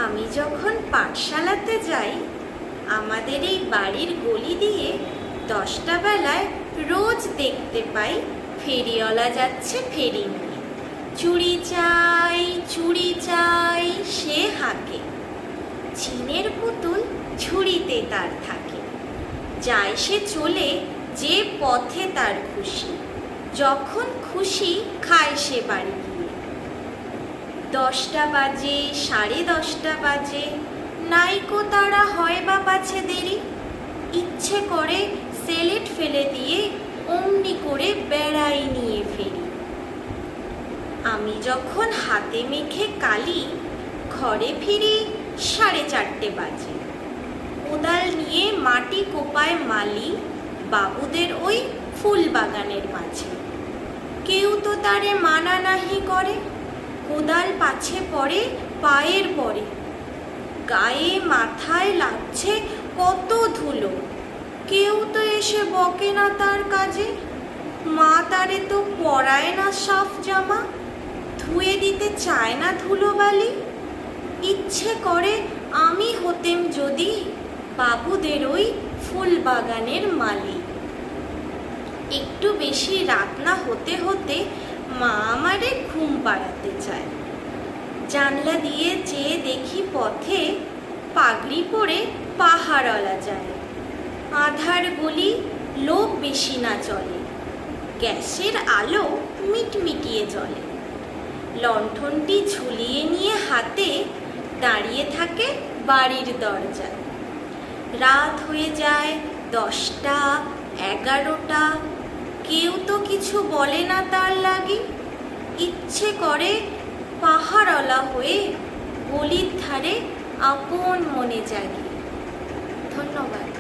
আমি যখন পাঠশালাতে যাই, আমাদের এই বাড়ির গলি দিয়ে 10টা বেলায় রোজ দেখতে পাই ফেরিওয়ালা যাচ্ছে ফেরি নিয়ে। চুড়ি চাই সে হাঁকে, চিনের পুতুল ঝুড়িতে তার থাকে। যায় সে চলে যে পথে তার খুশি, যখন খুশি খায় সে বাড়ি গিয়ে। 10টা বাজে, 10:30 বাজে, নাইকো তারা হয় বা পাছে দেরি। ইচ্ছে করে সেলেট ফেলে দিয়ে অমনি করে বেড়াই নিয়ে ফেরি। আমি যখন হাতে মেখে কালি ঘরে ফিরি 4:30 বাজে। কোদাল নিয়ে মাটি কোপায় মালি বাবুদের ওই ফুল বাগানের মাঝে। কেউ তো তারে মানা নাহি করে, কোদাল পাছে পড়ে পায়ের পরে। গায়ে মাথায় লাগছে কত ধুলো, কেউ তো এসে বকে না তার কাজে। মা তারে তো পরায় না সাফ জামা, ধুয়ে দিতে চায় না ধুলোবালি। ইচ্ছে করে আমি হতেম যদি বাবুদের ওই ফুল বাগানের মালি। একটু বেশি রাত না হতে হতে মা আমারে ঘুম পাড়াতে চায়। জানলা দিয়ে চেয়ে দেখি পথে পাগড়ি পরে পাহাড়ওয়ালা যায়। আধার গলি, লোক বেশি না চলে, গ্যাসের আলো মিটমিটিয়ে জ্বলে। লণ্ঠনটি ঝুলিয়ে নিয়ে হাতে দাঁড়িয়ে থাকে বাড়ির দরজায়। রাত হয়ে যায় 10টা 11টা, কেউ তো কিছু বলে না তার লাগি। ইচ্ছে করে পাহাড়ওয়ালা হয়ে গলির ধারে আপন মনে জাগি। ধন্যবাদ।